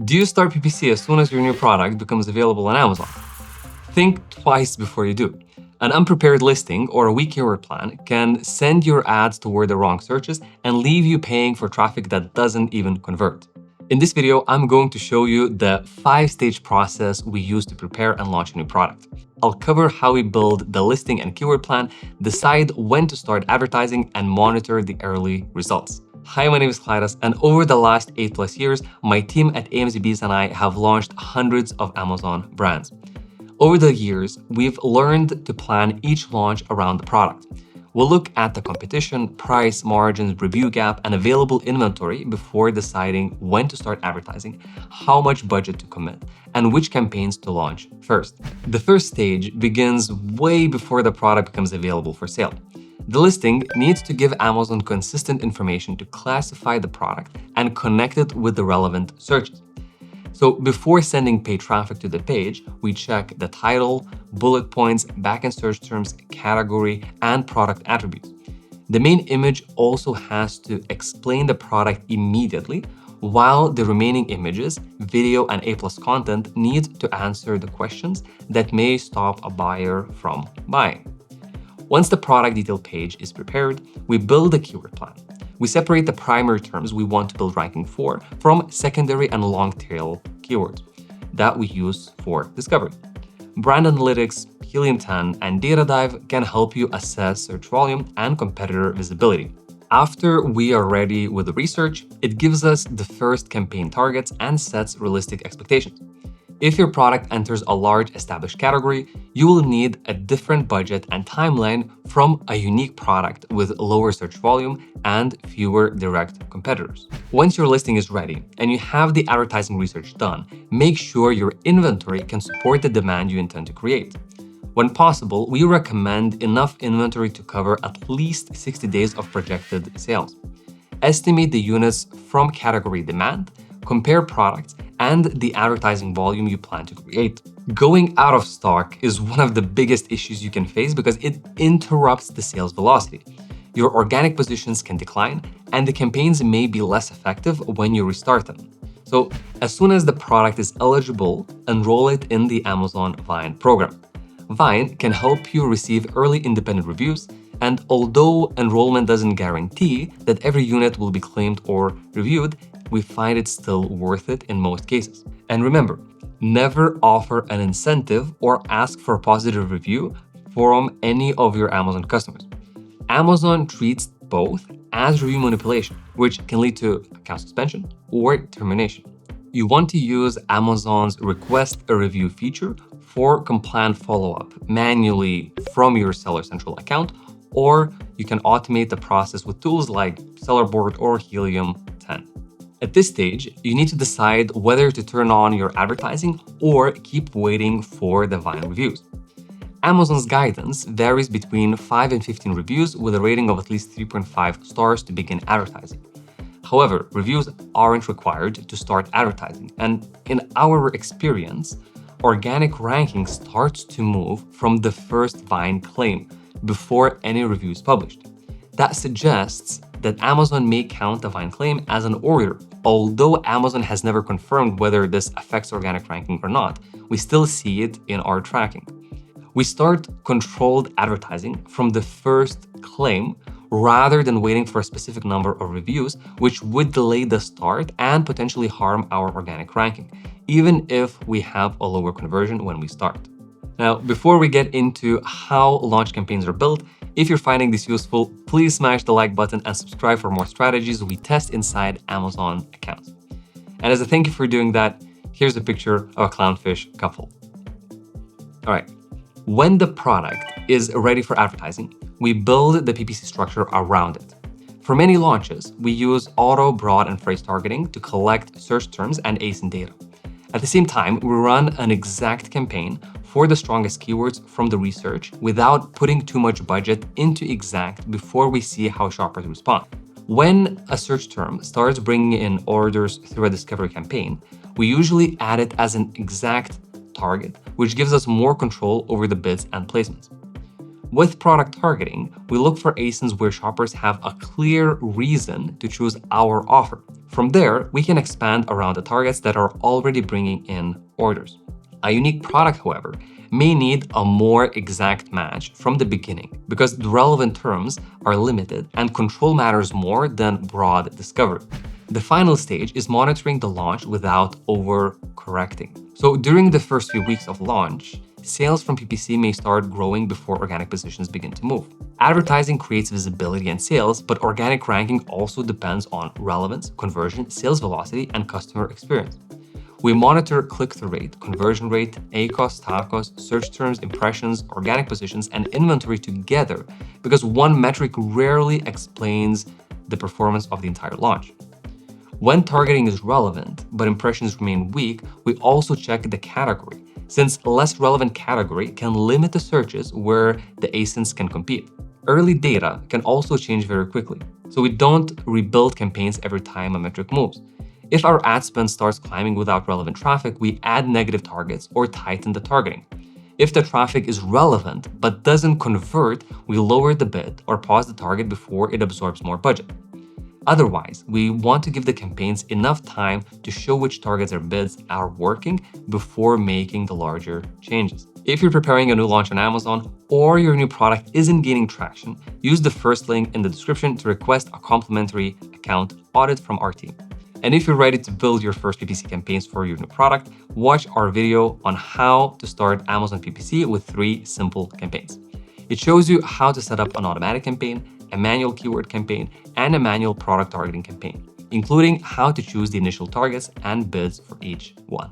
Do you start PPC as soon as your new product becomes available on Amazon? Think twice before you do. An unprepared listing or a weak keyword plan can send your ads toward the wrong searches and leave you paying for traffic that doesn't even convert. In this video, I'm going to show you the 5-stage process we use to prepare and launch a new product. I'll cover how we build the listing and keyword plan, decide when to start advertising, and monitor the early results. Hi, my name is Kairos, and over the last 8+ years, my team at AMZBs and I have launched hundreds of Amazon brands. Over the years, we've learned to plan each launch around the product. We'll look at the competition, price, margins, review gap, and available inventory before deciding when to start advertising, how much budget to commit, and which campaigns to launch first. The first stage begins way before the product becomes available for sale. The listing needs to give Amazon consistent information to classify the product and connect it with the relevant searches. So before sending paid traffic to the page, we check the title, bullet points, backend search terms, category, and product attributes. The main image also has to explain the product immediately, while the remaining images, video, and A+ content need to answer the questions that may stop a buyer from buying. Once the product detail page is prepared, we build a keyword plan. We separate the primary terms we want to build ranking for from secondary and long-tail keywords that we use for discovery. Brand Analytics, Helium 10, and Data Dive can help you assess search volume and competitor visibility. After we are ready with the research, it gives us the first campaign targets and sets realistic expectations. If your product enters a large established category, you will need a different budget and timeline from a unique product with lower search volume and fewer direct competitors. Once your listing is ready and you have the advertising research done, make sure your inventory can support the demand you intend to create. When possible, we recommend enough inventory to cover at least 60 days of projected sales. Estimate the units from category demand, compare products, and the advertising volume you plan to create. Going out of stock is one of the biggest issues you can face because it interrupts the sales velocity. Your organic positions can decline, and the campaigns may be less effective when you restart them. So, as soon as the product is eligible, enroll it in the Amazon Vine program. Vine can help you receive early independent reviews, and although enrollment doesn't guarantee that every unit will be claimed or reviewed, we find it still worth it in most cases. And remember, never offer an incentive or ask for a positive review from any of your Amazon customers. Amazon treats both as review manipulation, which can lead to account suspension or termination. You want to use Amazon's Request a Review feature for compliant follow-up manually from your Seller Central account, or you can automate the process with tools like Sellerboard or Helium 10. At this stage, you need to decide whether to turn on your advertising or keep waiting for the Vine reviews. Amazon's guidance varies between 5 and 15 reviews with a rating of at least 3.5 stars to begin advertising. However, reviews aren't required to start advertising, and in our experience, organic ranking starts to move from the first Vine claim before any review is published. That suggests that Amazon may count a Vine claim as an order. Although Amazon has never confirmed whether this affects organic ranking or not, we still see it in our tracking. We start controlled advertising from the first claim rather than waiting for a specific number of reviews, which would delay the start and potentially harm our organic ranking, even if we have a lower conversion when we start. Now, before we get into how launch campaigns are built, if you're finding this useful, please smash the like button and subscribe for more strategies we test inside Amazon accounts. And as a thank you for doing that, here's a picture of a clownfish couple. All right, when the product is ready for advertising, we build the PPC structure around it. For many launches, we use auto, broad, and phrase targeting to collect search terms and ASIN data. At the same time, we run an exact campaign for the strongest keywords from the research without putting too much budget into exact before we see how shoppers respond. When a search term starts bringing in orders through a discovery campaign, we usually add it as an exact target, which gives us more control over the bids and placements. With product targeting, we look for ASINs where shoppers have a clear reason to choose our offer. From there, we can expand around the targets that are already bringing in orders. A unique product, however, may need a more exact match from the beginning because the relevant terms are limited and control matters more than broad discovery. The final stage is monitoring the launch without overcorrecting. So during the first few weeks of launch, sales from PPC may start growing before organic positions begin to move. Advertising creates visibility and sales, but organic ranking also depends on relevance, conversion, sales velocity, and customer experience. We monitor click-through rate, conversion rate, ACoS, TACoS, search terms, impressions, organic positions, and inventory together because one metric rarely explains the performance of the entire launch. When targeting is relevant, but impressions remain weak, we also check the category, since a less relevant category can limit the searches where the ASINs can compete. Early data can also change very quickly, so we don't rebuild campaigns every time a metric moves. If our ad spend starts climbing without relevant traffic, we add negative targets or tighten the targeting. If the traffic is relevant but doesn't convert, we lower the bid or pause the target before it absorbs more budget. Otherwise, we want to give the campaigns enough time to show which targets or bids are working before making the larger changes. If you're preparing a new launch on Amazon or your new product isn't gaining traction, use the first link in the description to request a complimentary account audit from our team. And if you're ready to build your first PPC campaigns for your new product, watch our video on how to start Amazon PPC with 3 simple campaigns. It shows you how to set up an automatic campaign, a manual keyword campaign, and a manual product targeting campaign, including how to choose the initial targets and bids for each one.